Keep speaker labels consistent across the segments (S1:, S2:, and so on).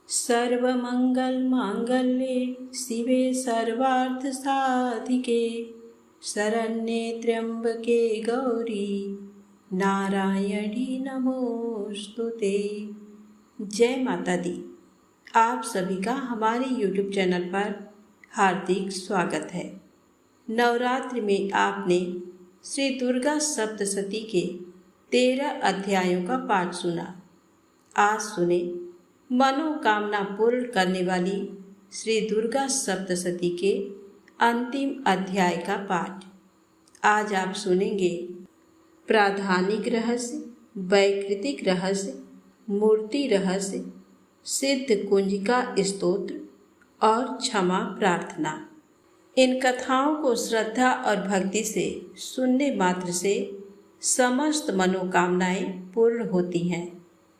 S1: सर्वमङ्गलमाङ्गल्ये शिवे सर्वार्थसाधिके शरण्ये त्र्यम्बके गौरी नारायणी नमोस्तुते। जय माता दी। आप सभी का हमारे YouTube चैनल पर हार्दिक स्वागत है। नवरात्रि में आपने श्री दुर्गा सप्तशती के 13 अध्यायों का पाठ सुना। आज सुने मनोकामना पूर्ण करने वाली श्री दुर्गा सप्तशती के अंतिम अध्याय का पाठ। आज आप सुनेंगे प्राधानिक रहस्य, वैकृतिक रहस्य, मूर्ति रहस्य, सिद्ध कुंजिका स्तोत्र और क्षमा प्रार्थना। इन कथाओं को श्रद्धा और भक्ति से सुनने मात्र से समस्त मनोकामनाएं पूर्ण होती हैं।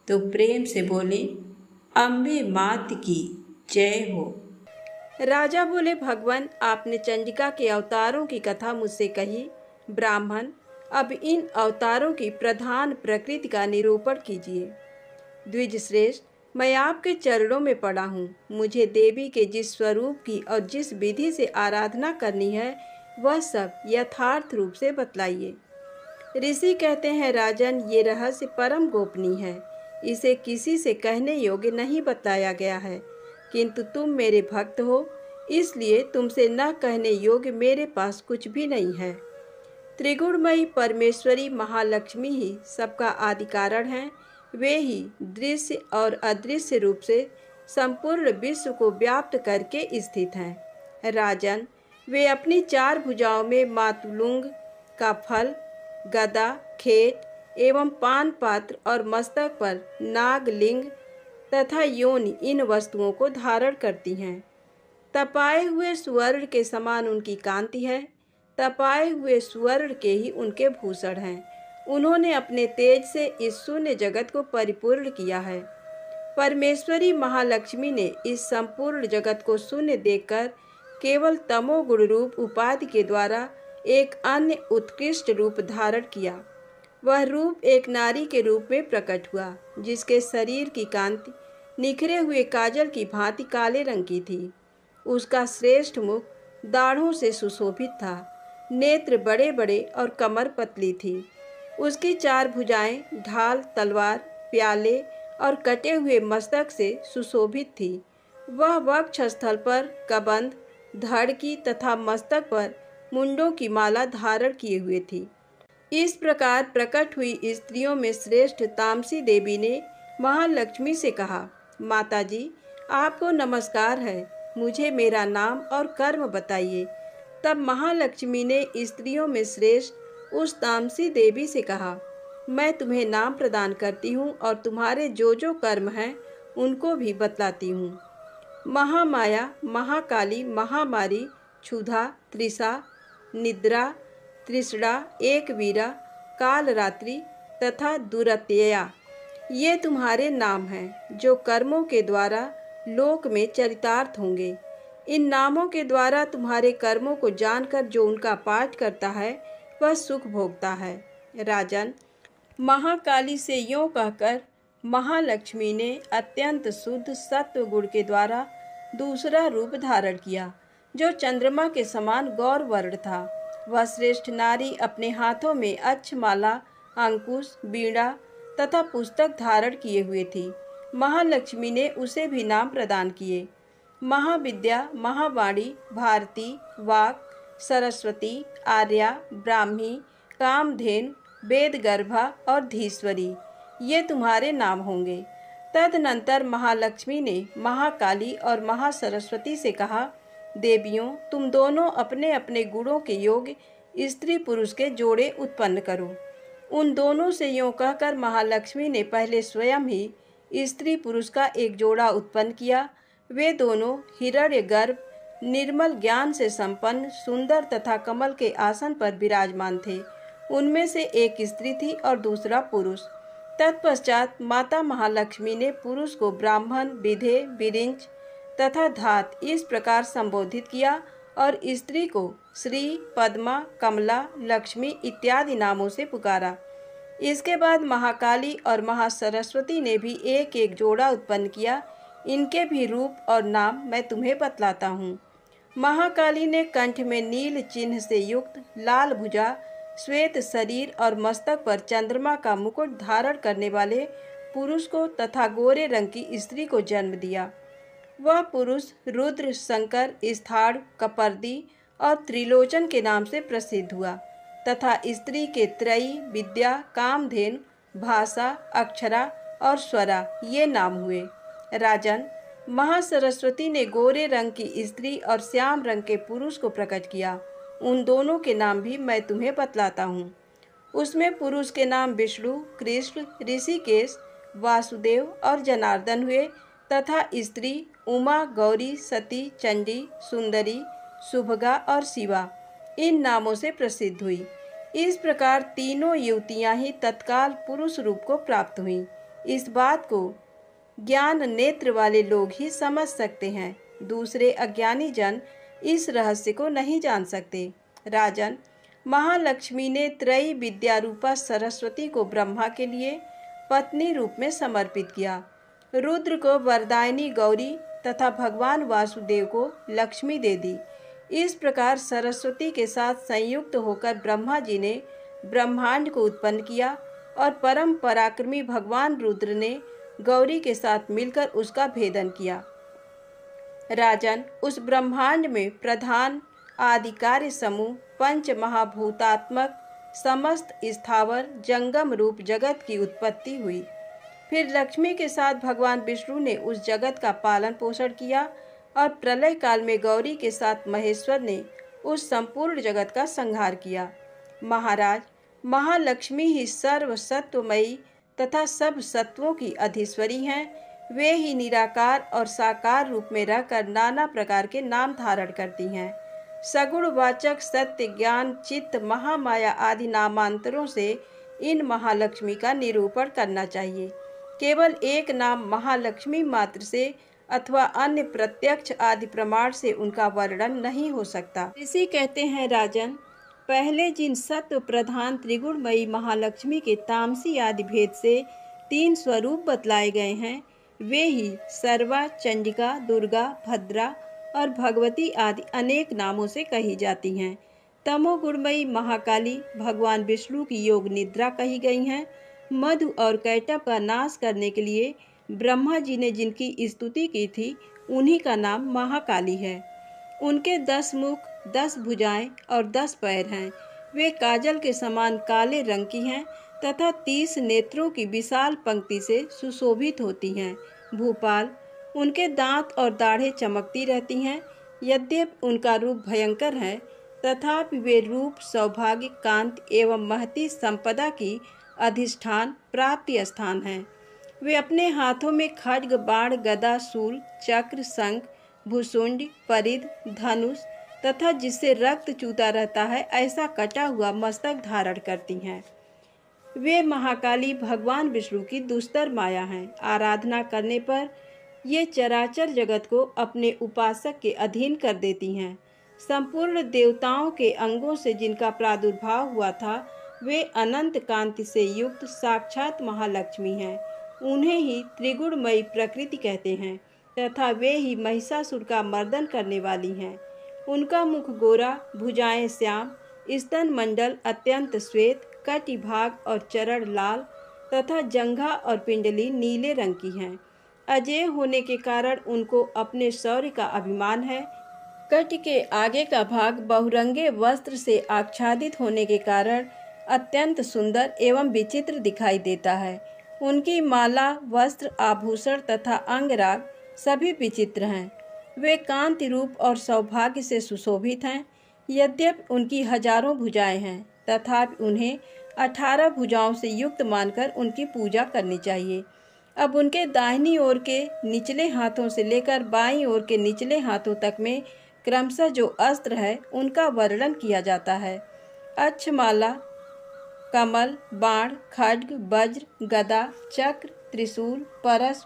S1: तो प्रेम से बोले, अम्बे मात की जय हो। राजा बोले, भगवान आपने चंडिका के अवतारों की कथा मुझसे कही। ब्राह्मण, अब इन अवतारों की प्रधान प्रकृति का निरूपण कीजिए। द्विज श्रेष्ठ, मैं आपके चरणों में पड़ा हूँ। मुझे देवी के जिस स्वरूप की और जिस विधि से आराधना करनी है वह सब यथार्थ रूप से बतलाइए। ऋषि कहते हैं, राजन, ये रहस्य परम गोपनीय है। इसे किसी से कहने योग्य नहीं बताया गया है, किंतु तुम मेरे भक्त हो, इसलिए तुमसे न कहने योग्य मेरे पास कुछ भी नहीं है। त्रिगुणमयी परमेश्वरी महालक्ष्मी ही सबका आदि कारण है। वे ही दृश्य और अदृश्य रूप से संपूर्ण विश्व को व्याप्त करके स्थित हैं। राजन, वे अपनी 4 भुजाओं में मातुलुंग का फल, गदा, खेत एवं पान पात्र और मस्तक पर नागलिंग तथा योनि इन वस्तुओं को धारण करती हैं। तपाए हुए स्वर्ण के समान उनकी कांति है। तपाए हुए स्वर्ण के ही उनके भूषण हैं। उन्होंने अपने तेज से इस शून्य जगत को परिपूर्ण किया है। परमेश्वरी महालक्ष्मी ने इस संपूर्ण जगत को शून्य देखकर केवल तमोगुण रूप उपाधि के द्वारा एक अन्य उत्कृष्ट रूप धारण किया। वह रूप एक नारी के रूप में प्रकट हुआ, जिसके शरीर की कांति निखरे हुए काजल की भांति काले रंग की थी। उसका श्रेष्ठ मुख दाढ़ों से सुशोभित था। नेत्र बड़े बड़े और कमर पतली थी। उसकी 4 भुजाएं ढाल, तलवार, प्याले और कटे हुए मस्तक से सुशोभित थी। वह वक्ष स्थल पर कबंध, धड़ की तथा मस्तक पर मुंडों की माला धारण किए हुए थी। इस प्रकार प्रकट हुई स्त्रियों में श्रेष्ठ तामसी देवी ने महालक्ष्मी से कहा, माता जी, आपको नमस्कार है। मुझे मेरा नाम और कर्म बताइए। तब महालक्ष्मी ने स्त्रियों में श्रेष्ठ उस तामसी देवी से कहा, मैं तुम्हें नाम प्रदान करती हूँ और तुम्हारे जो जो कर्म हैं उनको भी बतलाती हूँ। महामाया, महाकाली, महामारी, क्षुधा, त्रिषा, निद्रा, तृष्णा, एकवीरा, कालरात्रि तथा दुरत्यया, ये तुम्हारे नाम हैं, जो कर्मों के द्वारा लोक में चरितार्थ होंगे। इन नामों के द्वारा तुम्हारे कर्मों को जानकर जो उनका पाठ करता है वह सुख भोगता है। राजन, महाकाली से यूँ कहकर महालक्ष्मी ने अत्यंत शुद्ध सत्व गुण के द्वारा दूसरा रूप धारण किया, जो चंद्रमा के समान गौर वर्ण था। वह श्रेष्ठ नारी अपने हाथों में अक्षमाला, अंकुश, बीड़ा तथा पुस्तक धारण किए हुए थी। महालक्ष्मी ने उसे भी नाम प्रदान किए। महाविद्या, महावाणी, भारती, वाक, सरस्वती, आर्या, ब्राह्मी, कामधेनु, वेदगर्भा और धीश्वरी, ये तुम्हारे नाम होंगे। तदनंतर महालक्ष्मी ने महाकाली और महासरस्वती से कहा, देवियों, तुम दोनों अपने अपने गुणों के योग्य स्त्री पुरुष के जोड़े उत्पन्न करो। उन दोनों से यूँ कहकर महालक्ष्मी ने पहले स्वयं ही स्त्री पुरुष का एक जोड़ा उत्पन्न किया। वे दोनों हिरण्यगर्भ, निर्मल ज्ञान से संपन्न, सुंदर तथा कमल के आसन पर विराजमान थे। उनमें से एक स्त्री थी और दूसरा पुरुष। तत्पश्चात माता महालक्ष्मी ने पुरुष को ब्राह्मण, विधे, विरिंच तथा धात इस प्रकार संबोधित किया और स्त्री को श्री, पद्मा, कमला, लक्ष्मी इत्यादि नामों से पुकारा। इसके बाद महाकाली और महासरस्वती ने भी एक एक जोड़ा उत्पन्न किया। इनके भी रूप और नाम मैं तुम्हें बतलाता हूँ। महाकाली ने कंठ में नील चिन्ह से युक्त लाल भुजा, श्वेत शरीर और मस्तक पर चंद्रमा का मुकुट धारण करने वाले पुरुष को तथा गोरे रंग की स्त्री को जन्म दिया। वह पुरुष रुद्र, शंकर, स्थाणु, कपर्दी और त्रिलोचन के नाम से प्रसिद्ध हुआ तथा स्त्री के त्रयी, विद्या, कामधेनु, भाषा, अक्षरा और स्वरा ये नाम हुए। राजन, महासरस्वती ने गोरे रंग की स्त्री और श्याम रंग के पुरुष को प्रकट किया। उन दोनों के नाम भी मैं तुम्हें बतलाता हूँ। उसमें पुरुष के नाम विष्णु, कृष्ण, ऋषिकेश, वासुदेव और जनार्दन हुए तथा स्त्री उमा, गौरी, सती, चंडी, सुंदरी, सुभगा और शिवा इन नामों से प्रसिद्ध हुई। इस प्रकार तीनों युवतियां ही तत्काल पुरुष रूप को प्राप्त हुईं। इस बात को ज्ञान नेत्र वाले लोग ही समझ सकते हैं, दूसरे अज्ञानी जन इस रहस्य को नहीं जान सकते। राजन, महालक्ष्मी ने त्रयी विद्या रूपा सरस्वती को ब्रह्मा के लिए पत्नी रूप में समर्पित किया, रुद्र को वरदायिनी गौरी तथा भगवान वासुदेव को लक्ष्मी दे दी। इस प्रकार सरस्वती के साथ संयुक्त होकर ब्रह्मा जी ने ब्रह्मांड को उत्पन्न किया और परम पराक्रमी भगवान रुद्र ने गौरी के साथ मिलकर उसका भेदन किया। राजन, उस ब्रह्मांड में प्रधान आदिकार्य समूह पंच महाभूतात्मक समस्त स्थावर जंगम रूप जगत की उत्पत्ति हुई। फिर लक्ष्मी के साथ भगवान विष्णु ने उस जगत का पालन पोषण किया और प्रलय काल में गौरी के साथ महेश्वर ने उस संपूर्ण जगत का संहार किया। महाराज, महालक्ष्मी ही सर्व सत्वमयी तथा सब सत्वों की अधीश्वरी हैं। वे ही निराकार और साकार रूप में रहकर नाना प्रकार के नाम धारण करती हैं। सगुण वाचक सत्य, ज्ञान, चित्त, महामाया आदि नामांतरों से इन महालक्ष्मी का निरूपण करना चाहिए। केवल एक नाम महालक्ष्मी मात्र से अथवा अन्य प्रत्यक्ष आदि प्रमाण से उनका वर्णन नहीं हो सकता। ऋषि कहते हैं, राजन, पहले जिन सत्व प्रधान त्रिगुणमयी महालक्ष्मी के तामसी आदि भेद से 3 स्वरूप बतलाए गए हैं, वे ही सर्वा, चंडिका, दुर्गा, भद्रा और भगवती आदि अनेक नामों से कही जाती हैं। तमोगुणमयी महाकाली भगवान विष्णु की योग निद्रा कही गई हैं। मधु और कैटभ का नाश करने के लिए ब्रह्मा जी ने जिनकी स्तुति की थी, उन्हीं का नाम महाकाली है। उनके 10 मुख, 10 भुजाएं और 10 पैर हैं। वे काजल के समान काले रंग की हैं तथा 30 नेत्रों की विशाल पंक्ति से सुशोभित होती हैं। भूपाल, उनके दांत और दाढ़ें चमकती रहती हैं। यद्यपि उनका रूप भयंकर है, तथापि वे रूप, सौभाग्य, कांति एवं महती संपदा की अधिष्ठान प्राप्ति स्थान है। वे अपने हाथों में खड्ग, बाण, गदा, शूल, चक्र, शंख, भुसुंड, परिध, धनुष तथा जिससे रक्त चूता रहता है ऐसा कटा हुआ मस्तक धारण करती हैं। वे महाकाली भगवान विष्णु की दुस्तर माया हैं। आराधना करने पर ये चराचर जगत को अपने उपासक के अधीन कर देती हैं। संपूर्ण देवताओं के अंगों से जिनका प्रादुर्भाव हुआ था, वे अनंत कांति से युक्त साक्षात महालक्ष्मी हैं। उन्हें ही त्रिगुणमयी प्रकृति कहते हैं तथा वे ही महिषासुर का मर्दन करने वाली हैं। उनका मुख गोरा, भुजाएं श्याम, स्तन मंडल अत्यंत श्वेत, कटि भाग और चरण लाल तथा जंघा और पिंडली नीले रंग की हैं। अजेय होने के कारण उनको अपने शौर्य का अभिमान है। कटि के आगे का भाग बहुरंगे वस्त्र से आच्छादित होने के कारण अत्यंत सुंदर एवं विचित्र दिखाई देता है। उनकी माला, वस्त्र, आभूषण तथा अंगराग सभी विचित्र हैं। वे कांति रूप और सौभाग्य से सुशोभित हैं। यद्यपि उनकी हजारों भुजाएं हैं, तथापि उन्हें 18 भुजाओं से युक्त मानकर उनकी पूजा करनी चाहिए। अब उनके दाहिनी ओर के निचले हाथों से लेकर बाईं ओर के निचले हाथों तक में क्रमशः जो अस्त्र है, उनका वर्णन किया जाता है। अक्षमाला, कमल, बाण, खड्ग, वज्र, गदा, चक्र, त्रिशूल, परश,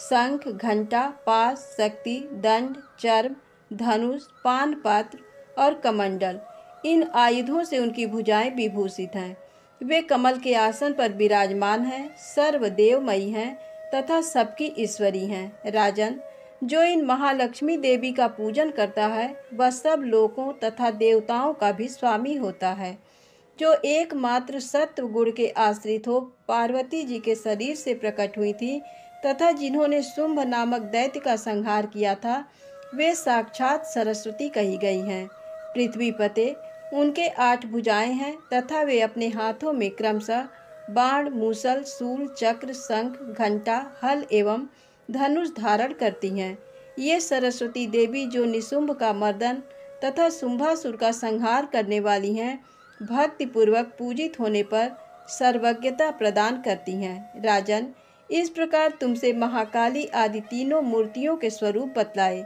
S1: शंख, घंटा, पास, शक्ति, दंड, चर्म, धनुष, पानपात्र और कमंडल, इन आयुधों से उनकी भुजाएं विभूषित हैं। वे कमल के आसन पर विराजमान हैं, सर्वदेवमयी हैं तथा सबकी ईश्वरी हैं। राजन, जो इन महालक्ष्मी देवी का पूजन करता है वह सब लोकों तथा देवताओं का भी स्वामी होता है। जो एकमात्र सत्व गुण के आश्रित हो पार्वती जी के शरीर से प्रकट हुई थी तथा जिन्होंने शुंभ नामक दैत्य का संहार किया था, वे साक्षात सरस्वती कही गई हैं। पृथ्वी पते उनके 8 भुजाएं हैं तथा वे अपने हाथों में क्रमशः बाण, मूसल, शूल, चक्र, शंख, घंटा, हल एवं धनुष धारण करती हैं। ये सरस्वती देवी जो निशुंभ का मर्दन तथा शुंभासुर का संहार करने वाली हैं, भक्ति पूर्वक पूजित होने पर सर्वज्ञता प्रदान करती हैं। राजन, इस प्रकार तुमसे महाकाली आदि तीनों मूर्तियों के स्वरूप बतलाए।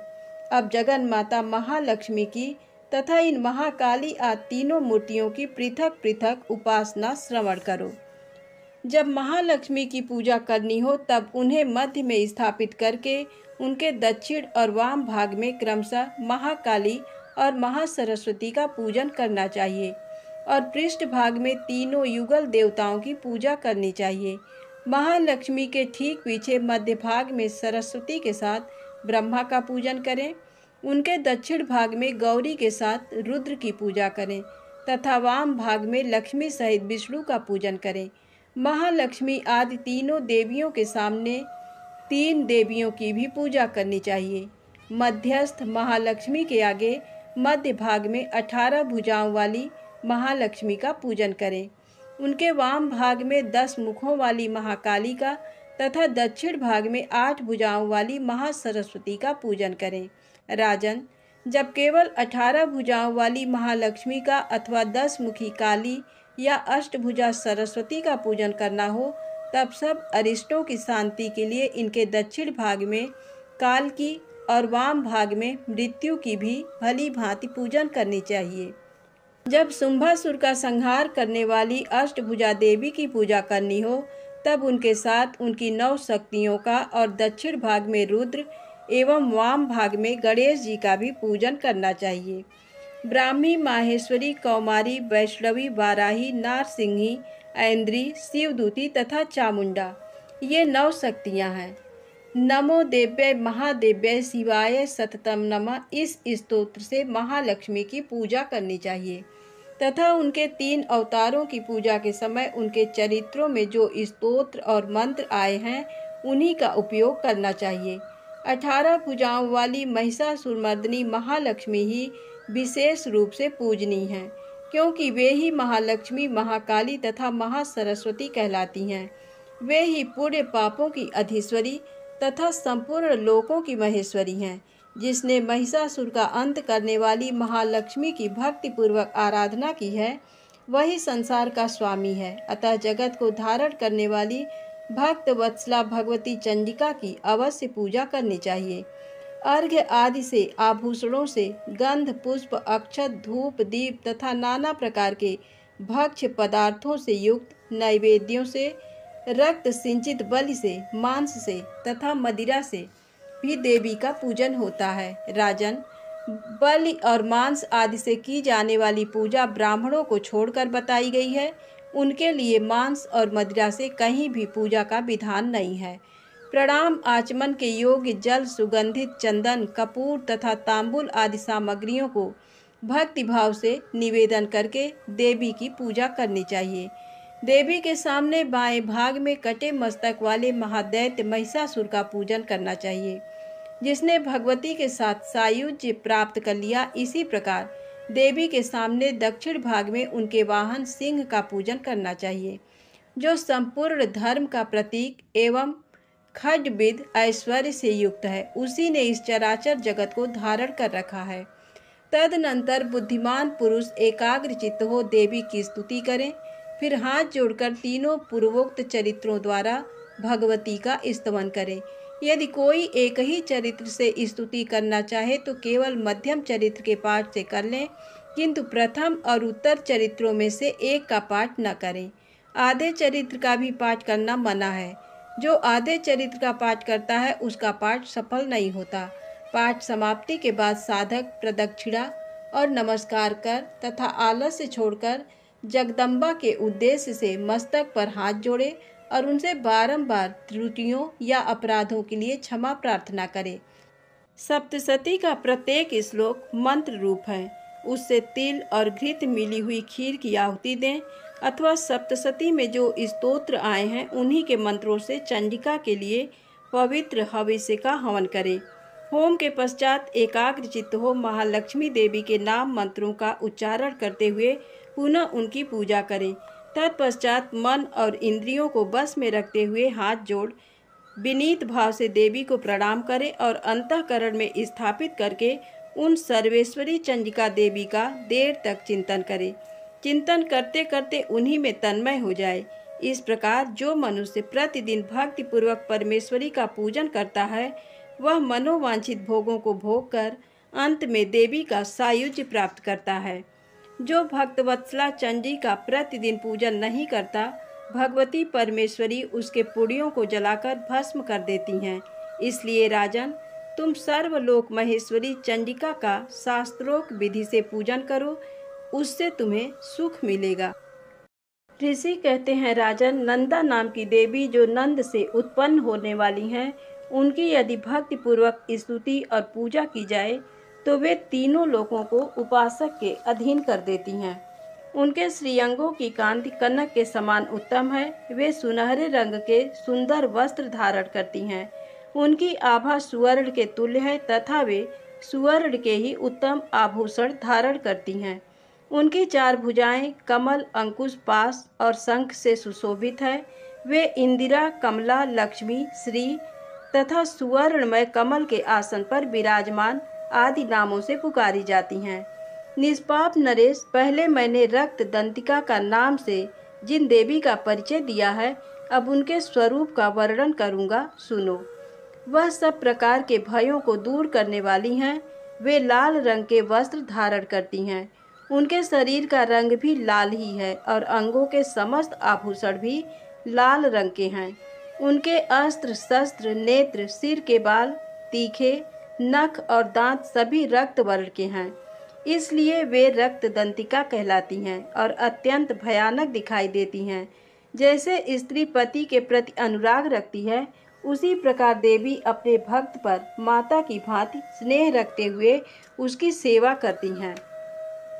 S1: अब जगन माता महालक्ष्मी की तथा इन महाकाली आदि तीनों मूर्तियों की पृथक पृथक उपासना श्रवण करो। जब महालक्ष्मी की पूजा करनी हो तब उन्हें मध्य में स्थापित करके उनके दक्षिण और वाम भाग में क्रमशः महाकाली और महासरस्वती का पूजन करना चाहिए और पृष्ठ भाग में तीनों युगल देवताओं की पूजा करनी चाहिए। महालक्ष्मी के ठीक पीछे मध्य भाग में सरस्वती के साथ ब्रह्मा का पूजन करें, उनके दक्षिण भाग में गौरी के साथ रुद्र की पूजा करें तथा वाम भाग में लक्ष्मी सहित विष्णु का पूजन करें। महालक्ष्मी आदि तीनों देवियों के सामने 3 देवियों की भी पूजा करनी चाहिए। मध्यस्थ महालक्ष्मी के आगे मध्य भाग में 18 भुजाओं वाली महालक्ष्मी का पूजन करें। उनके वाम भाग में 10 मुखों वाली महाकाली का तथा दक्षिण भाग में 8 भुजाओं वाली महासरस्वती का पूजन करें। राजन, जब केवल 18 भुजाओं वाली महालक्ष्मी का अथवा 10 मुखी काली या अष्टभुजा सरस्वती का पूजन करना हो तब सब अरिष्टों की शांति के लिए इनके दक्षिण भाग में काल की और वाम भाग में मृत्यु की भी भली भांति पूजन करनी चाहिए। जब शुंभासुर का संहार करने वाली अष्टभुजा देवी की पूजा करनी हो तब उनके साथ उनकी 9 शक्तियों का और दक्षिण भाग में रुद्र एवं वाम भाग में गणेश जी का भी पूजन करना चाहिए। ब्राह्मी, माहेश्वरी, कौमारी, वैष्णवी, वाराही, नारसिंही, ऐन्द्री, शिवदूती तथा चामुंडा ये 9 शक्तियाँ हैं। नमो देव्य महादेव्य शिवाय सततम नमः इस स्तोत्र से महालक्ष्मी की पूजा करनी चाहिए तथा उनके 3 अवतारों की पूजा के समय उनके चरित्रों में जो स्तोत्र और मंत्र आए हैं उन्हीं का उपयोग करना चाहिए। 18 भुजाओं वाली महिषासुरमर्दिनी महालक्ष्मी ही विशेष रूप से पूजनीय हैं, क्योंकि वे ही महालक्ष्मी, महाकाली तथा महासरस्वती कहलाती हैं। वे ही पूरे पापों की अधीश्वरी तथा संपूर्ण लोकों की महेश्वरी हैं। जिसने महिषासुर का अंत करने वाली महालक्ष्मी की भक्ति पूर्वक आराधना की है वही संसार का स्वामी है। अतः जगत को धारण करने वाली भक्त वत्सला भगवती चंडिका की अवश्य पूजा करनी चाहिए। अर्घ्य आदि से, आभूषणों से, गंध, पुष्प, अक्षत, धूप, दीप तथा नाना प्रकार के भक्ष्य पदार्थों से युक्त नैवेद्यों से, रक्त सिंचित बलि से, मांस से तथा मदिरा से भी देवी का पूजन होता है। राजन, बलि और मांस आदि से की जाने वाली पूजा ब्राह्मणों को छोड़कर बताई गई है। उनके लिए मांस और मदिरा से कहीं भी पूजा का विधान नहीं है। प्रणाम आचमन के योग्य जल, सुगंधित चंदन, कपूर तथा तांबुल आदि सामग्रियों को भक्ति भाव से निवेदन करके देवी की पूजा करनी चाहिए। देवी के सामने बाएं भाग में कटे मस्तक वाले महादैत्य महिषासुर का पूजन करना चाहिए, जिसने भगवती के साथ सायुज्य प्राप्त कर लिया। इसी प्रकार देवी के सामने दक्षिण भाग में उनके वाहन सिंह का पूजन करना चाहिए, जो संपूर्ण धर्म का प्रतीक एवं खड्गविद ऐश्वर्य से युक्त है। उसी ने इस चराचर जगत को धारण कर रखा है। तदनंतर बुद्धिमान पुरुष एकाग्र चित्त हो देवी की स्तुति करें, फिर हाथ जोड़कर तीनों पूर्वोक्त चरित्रों द्वारा भगवती का स्तवन करें। यदि कोई एक ही चरित्र से स्तुति करना चाहे तो केवल मध्यम चरित्र के पाठ से कर लें, किंतु प्रथम और उत्तर चरित्रों में से एक का पाठ न करें। आधे चरित्र का भी पाठ करना मना है। जो आधे चरित्र का पाठ करता है उसका पाठ सफल नहीं होता। पाठ समाप्ति के बाद साधक प्रदक्षिणा और नमस्कार कर तथा आलस्य छोड़कर जगदम्बा के उद्देश्य से मस्तक पर हाथ जोड़े और उनसे बारंबार त्रुटियों या अपराधों के लिए क्षमा प्रार्थना करें। सप्तशती का प्रत्येक श्लोक मंत्र रूप है। उससे तिल और घृत मिली हुई खीर की आहुति दें अथवा सप्तशती में जो स्तोत्र आए हैं उन्हीं के मंत्रों से चंडिका के लिए पवित्र हविष्य का हवन करें। होम के पश्चात एकाग्रचित्त हो महालक्ष्मी देवी के नाम मंत्रों का उच्चारण करते हुए पुनः उनकी पूजा करें। तत्पश्चात मन और इंद्रियों को बस में रखते हुए हाथ जोड़ विनीत भाव से देवी को प्रणाम करें और अंतःकरण में स्थापित करके उन सर्वेश्वरी चंडिका देवी का देर तक चिंतन करें। चिंतन करते करते उन्हीं में तन्मय हो जाए। इस प्रकार जो मनुष्य प्रतिदिन भक्तिपूर्वक परमेश्वरी का पूजन करता है वह मनोवांछित भोगों को भोग कर अंत में देवी का सायुज्य प्राप्त करता है। जो भक्तवत्सला चंडी का प्रतिदिन पूजन नहीं करता, भगवती परमेश्वरी उसके पुड़ियों को जलाकर भस्म कर देती हैं। इसलिए राजन, तुम सर्वलोक महेश्वरी चंडिका का शास्त्रोक्त विधि से पूजन करो, उससे तुम्हें सुख मिलेगा। ऋषि कहते हैं, राजन, नंदा नाम की देवी जो नंद से उत्पन्न होने वाली हैं, उनकी यदि भक्तिपूर्वक स्तुति और पूजा की जाए तो वे तीनों लोकों को उपासक के अधीन कर देती हैं। उनके श्रीअंगों की कांति कनक के समान उत्तम है। वे सुनहरे रंग के सुंदर वस्त्र धारण करती हैं। उनकी आभा सुवर्ण के तुल्य है तथा वे सुवर्ण के ही उत्तम आभूषण धारण करती हैं। उनकी 4 भुजाएं कमल, अंकुश, पाश और शंख से सुशोभित है। वे इंदिरा, कमला, लक्ष्मी, श्री तथा सुवर्णमय कमल के आसन पर विराजमान आदि नामों से पुकारी जाती हैं। निष्पाप नरेश, पहले मैंने रक्त दंतिका का नाम से जिन देवी का परिचय दिया है, अब उनके स्वरूप का वर्णन करूंगा, सुनो। वह सब प्रकार के भयों को दूर करने वाली हैं। वे लाल रंग के वस्त्र धारण करती हैं। उनके शरीर का रंग भी लाल ही है और अंगों के समस्त आभूषण भी लाल रंग के हैं। उनके अस्त्र, शस्त्र, नेत्र, सिर के बाल, तीखे नख और दांत सभी रक्त वर्ण के हैं। इसलिए वे रक्त दंतिका कहलाती हैं और अत्यंत भयानक दिखाई देती हैं। जैसे स्त्री पति के प्रति अनुराग रखती है, उसी प्रकार देवी अपने भक्त पर माता की भांति स्नेह रखते हुए उसकी सेवा करती हैं।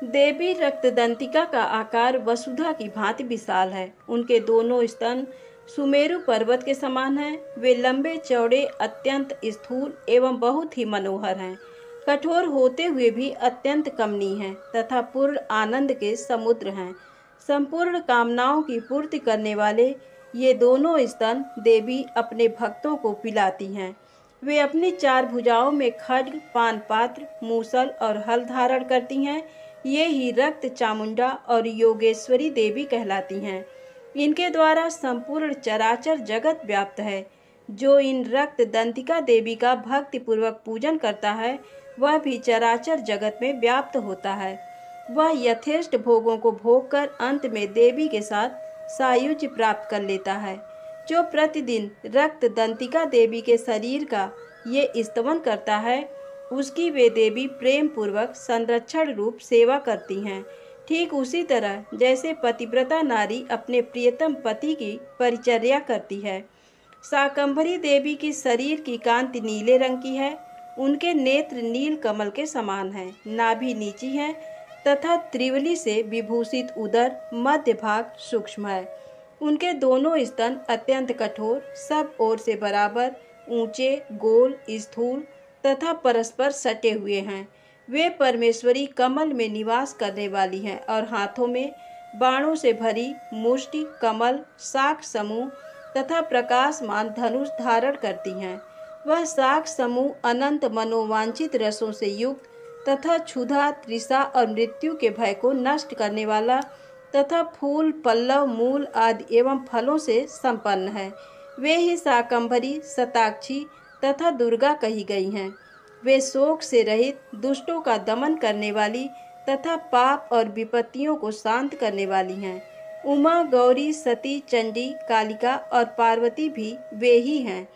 S1: देवी रक्तदंतिका का आकार वसुधा की भांति विशाल है। उनके दोनों स्तन सुमेरु पर्वत के समान हैं। वे लंबे चौड़े, अत्यंत स्थूल एवं बहुत ही मनोहर हैं। कठोर होते हुए भी अत्यंत कमनीय हैं तथा पूर्ण आनंद के समुद्र हैं। संपूर्ण कामनाओं की पूर्ति करने वाले ये दोनों स्तन देवी अपने भक्तों को पिलाती हैं। वे अपनी 4 भुजाओं में खड्ग, पान पात्र, मूसल और हल धारण करती हैं। ये ही रक्त चामुंडा और योगेश्वरी देवी कहलाती हैं। इनके द्वारा संपूर्ण चराचर जगत व्याप्त है। जो इन रक्त दंतिका देवी का भक्ति पूर्वक पूजन करता है, वह भी चराचर जगत में व्याप्त होता है। वह यथेष्ट भोगों को भोग कर अंत में देवी के साथ सायुज्य प्राप्त कर लेता है। जो प्रतिदिन रक्त दंतिका देवी के शरीर का ये स्तवन करता है, उसकी वे देवी प्रेम पूर्वक संरक्षण रूप सेवा करती हैं। ठीक उसी तरह जैसे पतिव्रता नारी अपने प्रियतम पति की परिचर्या करती है। शाकंभरी देवी की शरीर की कांति नीले रंग की है। उनके नेत्र नील कमल के समान हैं। नाभि नीची है तथा त्रिवली से विभूषित उदर मध्य भाग सूक्ष्म है। उनके दोनों स्तन अत्यंत कठोर, सब ओर से बराबर, ऊंचे, गोल, स्थूल तथा परस्पर सटे हुए हैं। वे परमेश्वरी कमल में निवास करने वाली हैं और हाथों में बाणों से भरी मुष्टि, कमल, शाख समूह तथा प्रकाशमान धनुष धारण करती हैं। वह शाख समूह अनंत मनोवांछित रसों से युक्त तथा क्षुधा, तृषा और मृत्यु के भय को नष्ट करने वाला तथा फूल, पल्लव, मूल आदि एवं फलों से संपन्न है। वे ही शाकंभरी, शताक्षी तथा दुर्गा कही गई हैं। वे शोक से रहित, दुष्टों का दमन करने वाली तथा पाप और विपत्तियों को शांत करने वाली हैं। उमा, गौरी, सती, चंडी, कालिका और पार्वती भी वे ही हैं।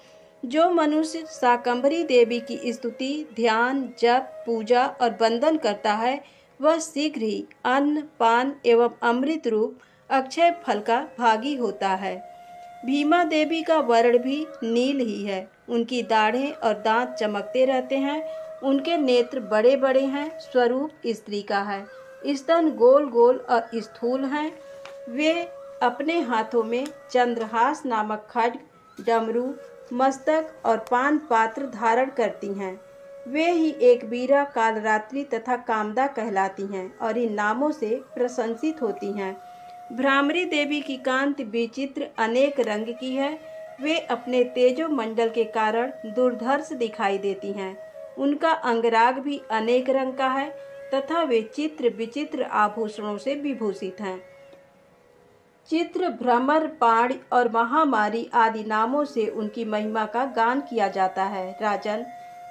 S1: जो मनुष्य शाकंभरी देवी की स्तुति, ध्यान, जप, पूजा और वंदन करता है, वह शीघ्र ही अन्न, पान एवं अमृत रूप अक्षय फल का भागी होता है। भीमा देवी का वर्ण भी नील ही है। उनकी दाढ़ें और दांत चमकते रहते हैं। उनके नेत्र बड़े बड़े हैं। स्वरूप स्त्री का है। स्तन गोल गोल और स्थूल हैं। वे अपने हाथों में चंद्रहास नामक खड्ग, डमरू, मस्तक और पान पात्र धारण करती हैं। वे ही एक वीरा, कालरात्रि तथा कामदा कहलाती हैं और इन नामों से प्रशंसित होती हैं। भ्रामरी देवी की कांति विचित्र अनेक रंग की है। वे अपने तेजो मंडल के कारण दुर्धर्ष दिखाई देती हैं। उनका अंगराग भी अनेक रंग का है तथा वे चित्र विचित्र आभूषणों से विभूषित हैं। चित्र, भ्रमर, पाण और महामारी आदि नामों से उनकी महिमा का गान किया जाता है। राजन,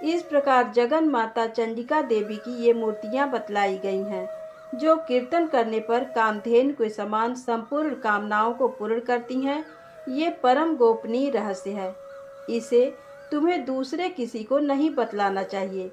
S1: इस प्रकार जगन माता चंडिका देवी की ये मूर्तियां बतलाई गई हैं, जो कीर्तन करने पर कामधेनु के समान संपूर्ण कामनाओं को पूर्ण करती हैं। ये परम गोपनीय रहस्य है। इसे तुम्हें दूसरे किसी को नहीं बतलाना चाहिए।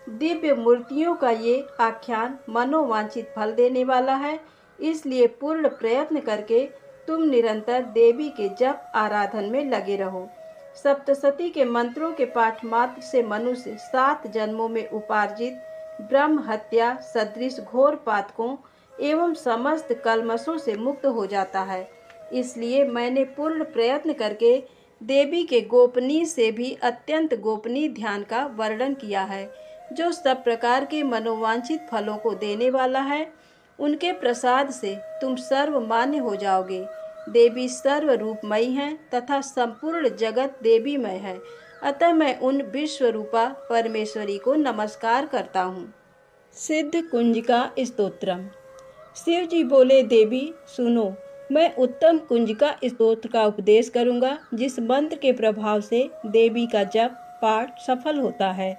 S1: दिव्य मूर्तियों का ये आख्यान मनोवांछित फल देने वाला है। इसलिए पूर्ण प्रयत्न करके तुम निरंतर देवी के जप आराधन में लगे रहो। सप्तशती के मंत्रों के पाठ मात्र से मनुष्य 7 जन्मों में उपार्जित ब्रह्म हत्या सदृश घोर पातकों एवं समस्त कलमशों से मुक्त हो जाता है। इसलिए मैंने पूर्ण प्रयत्न करके देवी के गोपनीय से भी अत्यंत गोपनीय ध्यान का वर्णन किया है, जो सब प्रकार के मनोवांछित फलों को देने वाला है। उनके प्रसाद से तुम सर्वमान्य हो जाओगे। देवी सर्व रूपमयी हैं तथा संपूर्ण जगत देवीमय है। अतः मैं उन विश्वरूपा परमेश्वरी को नमस्कार करता हूँ। सिद्ध कुंजिका स्तोत्रम। शिव जी बोले, देवी सुनो, मैं उत्तम कुंजिका स्तोत्र का उपदेश करूँगा, जिस मंत्र के प्रभाव से देवी का जप पाठ सफल होता है।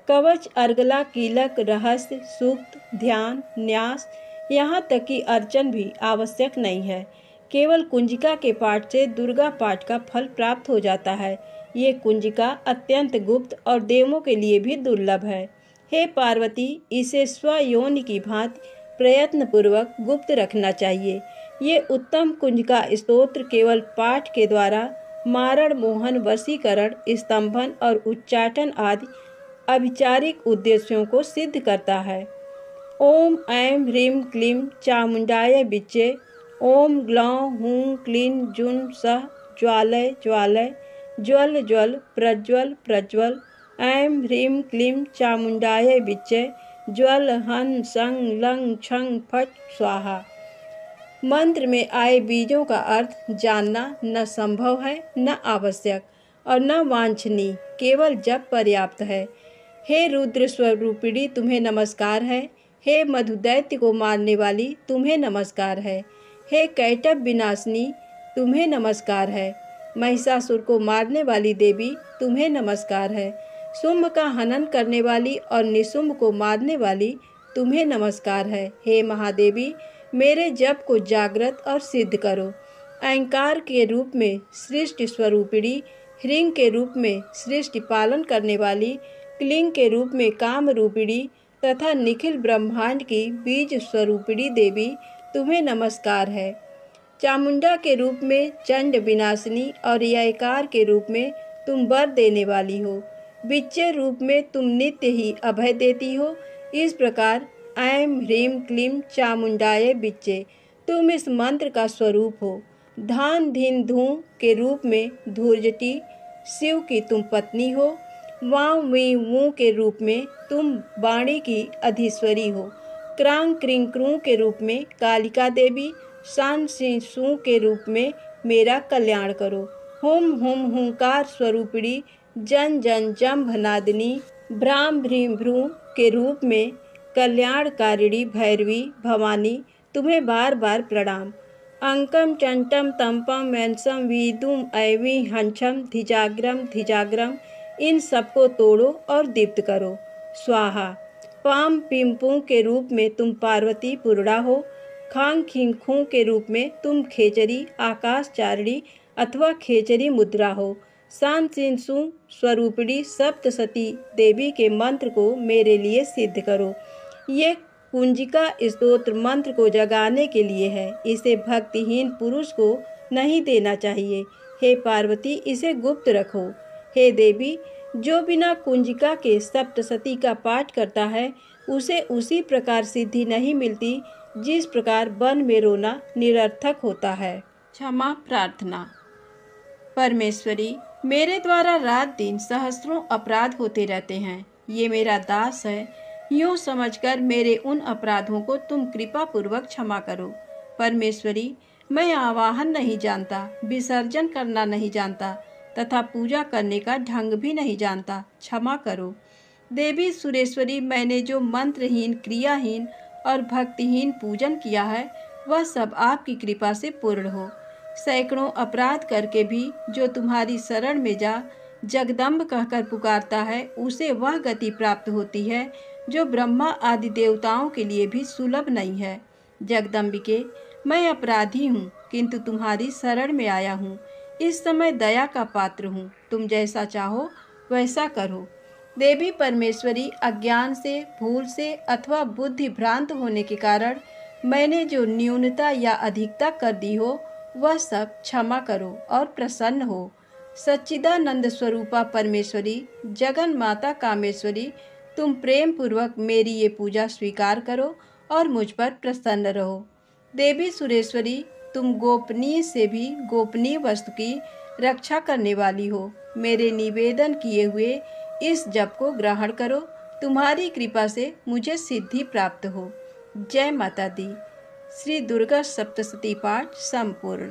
S1: कवच, अर्गला, कीलक, रहस्य, सूक्त, ध्यान, न्यास, यहाँ तक कि अर्चन भी आवश्यक नहीं है। केवल कुंजिका के पाठ से दुर्गा पाठ का फल प्राप्त हो जाता है। ये कुंजिका अत्यंत गुप्त और देवों के लिए भी दुर्लभ है। हे पार्वती, इसे स्वयोनि की भांति प्रयत्न पूर्वक गुप्त रखना चाहिए। ये उत्तम कुंजिका स्तोत्र केवल पाठ के द्वारा मारण, मोहन, वशीकरण, स्तंभन और उच्चाटन आदि अभिचारिक उद्देश्यों को सिद्ध करता है। ओम ऐं ह्रीं क्लीं चामुंडाय विच्चे। ओम ग्लौं हूं क्लीं जुं सः ज्वालय ज्वालय। ज्वल ज्वल प्रज्वल प्रज्वल। ऐं ह्रीं क्लीं चामुंडाय विच्चे। ज्वल हन सं लं छं फट स्वाहा। मंत्र में आए बीजों का अर्थ जानना न संभव है, न आवश्यक और न वांछनीय, केवल जप पर्याप्त है। हे रुद्र स्वरूपिणी, तुम्हें नमस्कार है। हे मधुदैत्य को मारने वाली, तुम्हें नमस्कार है। हे कैटभ विनाशिनी, तुम्हें नमस्कार है। महिषासुर को मारने वाली देवी, तुम्हें नमस्कार है। शुंभ का हनन करने वाली और निशुंभ को मारने वाली, तुम्हें नमस्कार है। हे महादेवी, मेरे जप को जागृत और सिद्ध करो। अहंकार के रूप में सृष्टि स्वरूपिणी, ह्रीं के रूप में सृष्टि पालन करने वाली, क्लीं के रूप में काम रूपिणी तथा निखिल ब्रह्मांड की बीज स्वरूपिणी देवी, तुम्हें नमस्कार है। चामुंडा के रूप में चंड विनाशिनी और ययकार के रूप में तुम वर देने वाली हो। विच्चे रूप में तुम नित्य ही अभय देती हो। इस प्रकार ऐं ह्रीं क्लीं चामुंडाय विच्चे, तुम इस मंत्र का स्वरूप हो। धान धीन धूं के रूप में धूर्जटी, शिव की तुम पत्नी हो। वां वी वू के रूप में तुम वाणी की अधीश्वरी हो। क्रांग क्रिंग क्रूं के रूप में कालिका देवी, शान सिंह सू के रूप में मेरा कल्याण करो। हुम हुम हुंकार स्वरूपिणी, जन जन जम्भ नादिनी, भ्राम भ्रीं भ्रू के रूप में कल्याणकारिणी भैरवी भवानी, तुम्हें बार बार प्रणाम। अंकम चंटम तंपम वैंसम वीदुम ऐवी हंछम धिजाग्रम धिजाग्रम, इन सबको तोड़ो और दीप्त करो। स्वाहा। पाम पिम्पू के रूप में तुम पार्वती पूर्णा हो। खांग खिंग खू के रूप में तुम खेचरी आकाशचारिणी अथवा खेचरी मुद्रा हो। शान सिंसु स्वरूपिणी सप्तशती देवी के मंत्र को मेरे लिए सिद्ध करो। ये कुंजिका स्तोत्र मंत्र को जगाने के लिए है। इसे भक्तिहीन पुरुष को नहीं देना चाहिए। हे पार्वती इसे गुप्त रखो। हे देवी, जो बिना कुंजिका के सप्तशती का पाठ करता है उसे उसी प्रकार सिद्धि नहीं मिलती जिस प्रकार वन में रोना निरर्थक होता है। क्षमा प्रार्थना। परमेश्वरी, मेरे द्वारा रात दिन सहस्त्रों अपराध होते रहते हैं। ये मेरा दास है, यूँ समझकर मेरे उन अपराधों को तुम कृपा पूर्वक क्षमा करो। परमेश्वरी, मैं आवाहन नहीं जानता, विसर्जन करना नहीं जानता तथा पूजा करने का ढंग भी नहीं जानता, क्षमा करो। देवी सुरेश्वरी, मैंने जो मंत्रहीन, क्रियाहीन और भक्तिहीन पूजन किया है वह सब आपकी कृपा से पूर्ण हो। सैकड़ों अपराध करके भी जो तुम्हारी शरण में जा जगदम्ब कहकर पुकारता है उसे वह गति प्राप्त होती है जो ब्रह्मा आदि देवताओं के लिए भी सुलभ नहीं है। जगदम्बिके, मैं अपराधी हूँ किंतु तुम्हारी शरण में आया हूँ। इस समय दया का पात्र हूँ, तुम जैसा चाहो वैसा करो। देवी परमेश्वरी, अज्ञान से, भूल से अथवा बुद्धि भ्रांत होने के कारण मैंने जो न्यूनता या अधिकता कर दी हो वह सब क्षमा करो और प्रसन्न हो। सच्चिदानंद स्वरूपा परमेश्वरी, जगन माता कामेश्वरी, तुम प्रेम पूर्वक मेरी ये पूजा स्वीकार करो और मुझ पर प्रसन्न रहो। देवी सुरेश्वरी, तुम गोपनीय से भी गोपनीय वस्तु की रक्षा करने वाली हो। मेरे निवेदन किए हुए इस जप को ग्रहण करो, तुम्हारी कृपा से मुझे सिद्धि प्राप्त हो। जय माता दी। श्री दुर्गा सप्तशती पाठ संपूर्ण।